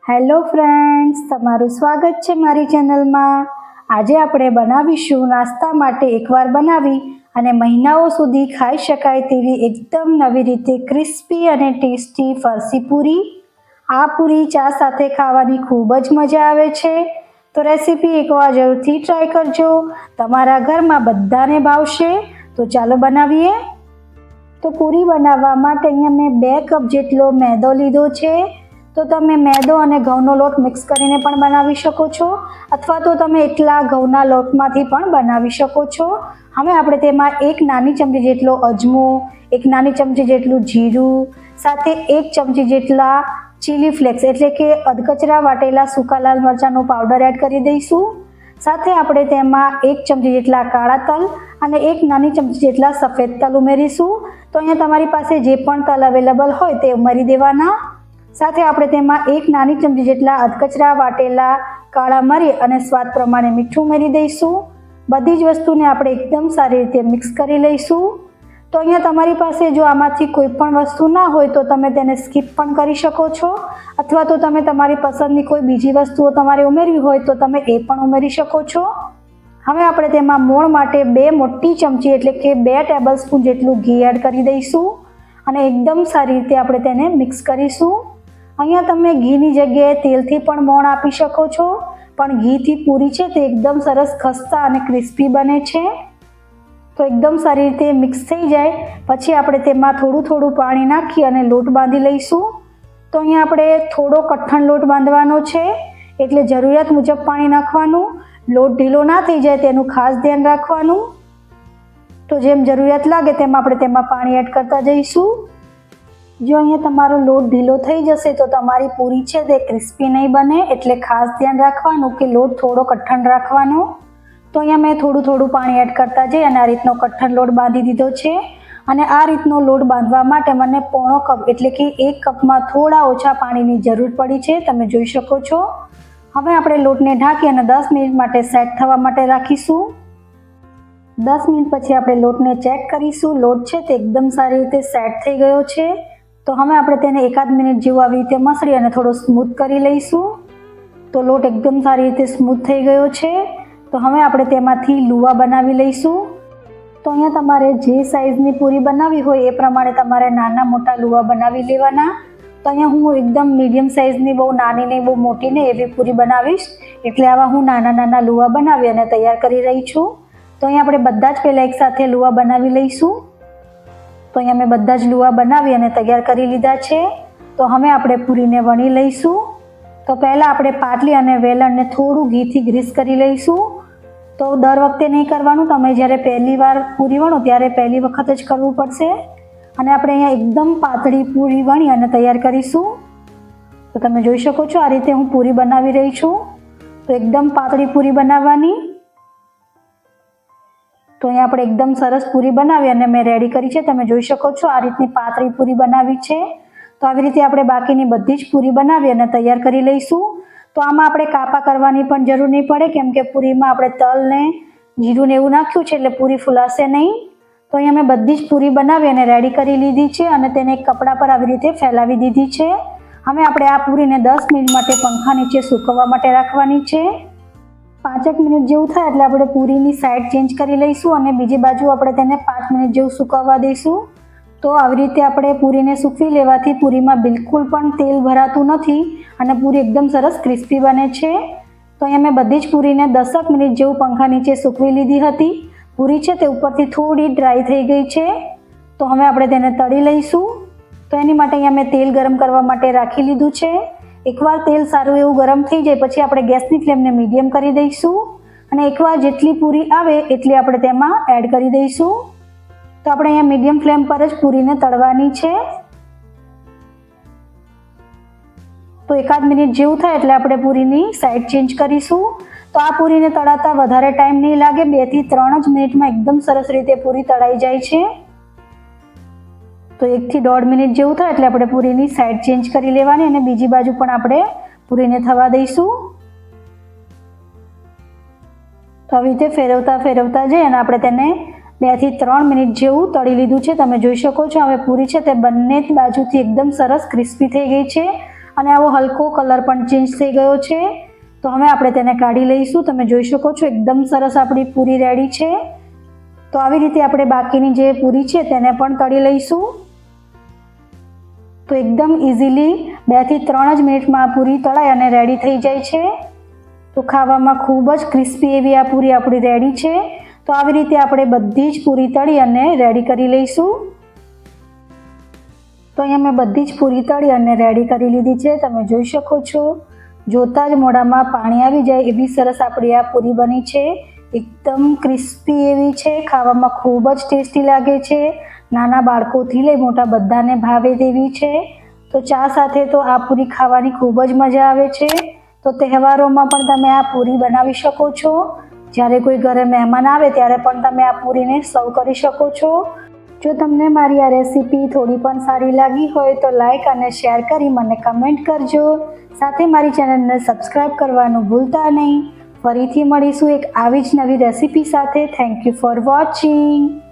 Hello friends, તમારું સ્વાગત છે મારી ચેનલમાં। આજે આપણે બનાવીશું નાસ્તા માટે એકવાર બનાવી અને મહિનાઓ સુધી ખાઈ શકાય તેવી એકદમ નવી રીતે ક્રિસ્પી અને ટેસ્ટી ફરસી પૂરી। આ પૂરી ચા સાથે ખાવાની ખૂબ જ મજા આવે છે, તો રેસીપી એકવાર જરૂરથી ટ્રાય કરજો, તમારા ઘરમાં બધાને ભાવશે। તો ચાલો બનાવીએ। તો પૂરી બનાવવા માટે અહીંયા મેં 2 કપ જેટલો મેદો લીધો છે। તો તમે મેદો અને ઘઉંનો લોટ મિક્સ કરીને પણ બનાવી શકો છો, અથવા તો તમે એકલા ઘઉંના લોટમાંથી પણ બનાવી શકો છો। હવે આપણે તેમાં 1 નાની ચમચી જેટલો અજમો, 1 નાની ચમચી જેટલું જીરું, સાથે 1 ચમચી જેટલા ચીલી ફ્લેક્સ એટલે કે અધકચરા વાટેલા સૂકા લાલ મરચાંનો પાવડર એડ કરી દઈશું। સાથે આપણે તેમાં 1 ચમચી જેટલા કાળા તલ અને 1 નાની ચમચી જેટલા સફેદ તલ ઉમેરીશું। તો અહીંયા તમારી પાસે જે પણ તલ અવેલેબલ હોય તે ઉમેરી દેવાના। સાથે આપણે તેમાં 1 નાની ચમચી જેટલા અધકચરા વાટેલા કાળા મરી અને સ્વાદ પ્રમાણે મીઠું ઉમેરી દઈશું। બધી જ વસ્તુને આપણે એકદમ સારી રીતે મિક્સ કરી લઈશું। તો અહીંયા તમારી પાસે જો આમાંથી કોઈ પણ વસ્તુ ના હોય તો તમે તેને સ્કીપ પણ કરી શકો છો, અથવા તો તમે તમારી પસંદની કોઈ બીજી વસ્તુઓ તમારે ઉમેરવી હોય તો તમે એ પણ ઉમેરી શકો છો। હવે આપણે તેમાં મોણ માટે 2 મોટી ચમચી એટલે કે 2 ટેબલસ્પૂન જેટલું ઘી એડ કરી દઈશું અને એકદમ સારી રીતે આપણે તેને મિક્સ કરીશું। અહીંયા તમે ઘીની જગ્યાએ તેલથી પણ મોણ આપી શકો છો, પણ ઘીથી પૂરી છે તે એકદમ સરસ ખસ્તા અને ક્રિસ્પી બને છે। તો એકદમ સારી રીતે મિક્સ થઈ જાય પછી આપણે તેમાં થોડું થોડું પાણી નાખી અને લોટ બાંધી લઈશું। તો અહીંયા આપણે થોડો કઠણ લોટ બાંધવાનો છે, એટલે જરૂરિયાત મુજબ પાણી નાખવાનું, લોટ ઢીલો ના થઈ જાય તેનું ખાસ ધ્યાન રાખવાનું। તો જેમ જરૂરિયાત લાગે તેમ આપણે તેમાં પાણી એડ કરતા જઈશું। જો અહીંયા તમારો લોટ ઢીલો થઈ જશે તો તમારી પૂરી છે તે ક્રિસ્પી નહીં બને, એટલે ખાસ ધ્યાન રાખવાનું કે લોટ થોડો કઠણ રાખવાનો। તો અહીંયા મેં થોડું થોડું પાણી એડ કરતા જઈ અને આ રીતનો કઠણ લોટ બાંધી દીધો છે। અને આ રીતનો લોટ બાંધવા માટે મને પોણો કપ એટલે કે 1 કપમાં થોડા ઓછા પાણીની જરૂર પડી છે, તમે જોઈ શકો છો। હવે આપણે લોટને ઢાંકી અને 10 મિનિટ માટે સેટ થવા માટે રાખીશું। 10 મિનિટ પછી આપણે લોટને ચેક કરીશું, લોટ છે તે એકદમ સારી રીતે સેટ થઈ ગયો છે। તો હવે આપણે તેને 1-8 મિનિટ જેવું આવી રીતે મસળી અને થોડો સ્મૂથ કરી લઈશું। તો લોટ એકદમ સારી રીતે સ્મૂથ થઈ ગયો છે। તો હવે આપણે તેમાંથી લુવા બનાવી લઈશું। તો અહીંયા તમારે જે સાઈઝની પૂરી બનાવવી હોય એ પ્રમાણે તમારે નાના મોટા લુવા બનાવી લેવાના। તો અહીંયા હું એકદમ મીડિયમ સાઈઝની, બહુ નાની નહીં બહુ મોટી નહીં એવી પૂરી બનાવીશ, એટલે આવા હું નાના નાના લુવા બનાવી અને તૈયાર કરી રહી છું। તો અહીંયા આપણે બધા જ પહેલાં એકસાથે લુવા બનાવી લઈશું। તો અહીંયા મેં બધા જ લુવા બનાવી અને તૈયાર કરી લીધા છે। તો હવે આપણે પૂરીને વણી લઈશું। તો પહેલાં આપણે પાટલી અને વેલણને થોડું ઘીથી ગ્રીસ કરી લઈશું। તો દર વખતે નહીં કરવાનું, તમે જ્યારે પહેલી વાર પૂરી વણો ત્યારે પહેલી વખત જ કરવું પડશે। અને આપણે અહીંયા એકદમ પાતળી પૂરી વણી અને તૈયાર કરીશું। તો તમે જોઈ શકો છો આ રીતે હું પૂરી બનાવી રહી છું। તો એકદમ પાતળી પૂરી બનાવવાની। તો અહીંયા આપણે એકદમ સરસ પૂરી બનાવી અને મેં રેડી કરી છે, તમે જોઈ શકો છો આ રીતની પાતળી પૂરી બનાવી છે। તો આવી રીતે આપણે બાકીની બધી જ પૂરી બનાવી અને તૈયાર કરી લઈશું। તો આમાં આપણે કાપા કરવાની પણ જરૂર નહીં પડે, કેમ કે પૂરીમાં આપણે તલ ને જીરું ને એવું નાખ્યું છે એટલે પૂરી ફૂલાશે નહીં। તો અહીંયા મેં બધી જ પૂરી બનાવી અને રેડી કરી લીધી છે અને તેને એક કપડા પર આવી રીતે ફેલાવી દીધી છે। હવે આપણે આ પૂરીને 10 મિનિટ માટે પંખા નીચે સૂકવવા માટે રાખવાની છે। 5 મિનિટ જેવું થાય એટલે આપણે પૂરીની સાઈડ ચેન્જ કરી લઈશું અને બીજી બાજુ આપણે તેને 5 મિનિટ જેવું સૂકવવા દઈશું। તો આવી રીતે આપણે પૂરીને સૂકવી લેવાથી પૂરીમાં બિલકુલ પણ તેલ ભરાતું નથી અને પૂરી એકદમ સરસ ક્રિસ્પી બને છે। તો અહીંયા મેં બધી જ પૂરીને 10 મિનિટ જેવું પંખા નીચે સૂકવી લીધી હતી। પૂરી છે તે ઉપરથી થોડી ડ્રાય થઈ ગઈ છે। તો હવે આપણે તેને તળી લઈશું। તો એની માટે અહીંયા મેં તેલ ગરમ કરવા માટે રાખી લીધું છે। એકવાર તેલ સારું એવું ગરમ થઈ જાય પછી આપણે ગેસની ફ્લેમને મીડિયમ કરી દઈશું અને એકવાર જેટલી પૂરી આવે એટલી આપણે તેમાં એડ કરી દઈશું। તો આપણે અહીંયા મીડિયમ ફ્લેમ પર જ પૂરીને તળવાની છે। તો 1-8 મિનિટ જેવું થાય એટલે આપણે પૂરીની સાઈડ ચેન્જ કરીશું। તો આ પૂરીને તળાતા વધારે ટાઈમ નહીં લાગે, 2 થી 3 જ મિનિટમાં એકદમ સરસ રીતે પૂરી તળાઈ જાય છે। તો 1 થી 1.5 મિનિટ જેવું થાય એટલે આપણે પૂરીની સાઈડ ચેન્જ કરી લેવાની અને બીજી બાજુ પણ આપણે પૂરીને થવા દઈશું। તો આવી રીતે ફેરવતા ફેરવતા જઈ અને આપણે તેને 2 થી 3 મિનિટ જેવું તળી લીધું છે, તમે જોઈ શકો છો। હવે પૂરી છે તે બંને બાજુથી એકદમ સરસ ક્રિસ્પી થઈ ગઈ છે અને આવો હલકો કલર પણ ચેન્જ થઈ ગયો છે. તો હવે આપણે તેને કાઢી લઈશું. તમે જોઈ શકો છો એકદમ સરસ આપણી પૂરી રેડી છે. તો આવી રીતે આપણે બાકીની જે પૂરી છે તેને પણ તળી લઈશું. તો એકદમ ઇઝીલી 2 થી 3 જ મિનિટમાં આ પૂરી તળાઈ અને રેડી થઈ જાય છે. તો ખાવામાં ખૂબ જ ક્રિસ્પી એવી આ પૂરી આપણી રેડી છે. તો આવી રીતે આપણે બધી જ પૂરી તળી અને રેડી કરી લઈશું. તો અહીંયા મેં બધી જ પૂરી તળી અને રેડી કરી લીધી છે. તમે જોઈ શકો છો જોતાં જ મોઢામાં પાણી આવી જાય એવી સરસ આપણી આ પૂરી બની છે. એકદમ ક્રિસ્પી એવી છે, ખાવામાં ખૂબ જ ટેસ્ટી લાગે છે. નાના બાળકોથી લઈ મોટા બધાને ભાવે તેવી છે. તો ચા સાથે તો આ પૂરી ખાવાની ખૂબ જ મજા આવે છે. તો તહેવારોમાં પણ તમે આ પૂરી બનાવી શકો છો. જ્યારે કોઈ ઘરે મહેમાન આવે ત્યારે પણ તમે આ પૂરીને સર્વ કરી શકો છો. જો તમને મારી આ રેસીપી થોડી પણ સારી લાગી હોય તો લાઈક અને શેર કરી મને કમેન્ટ કરજો. સાથે મારી ચેનલને સબસ્ક્રાઈબ કરવાનું ભૂલતા નહીં. ફરીથી મળીશું એક આવી જ નવી રેસીપી સાથે. Thank you for watching.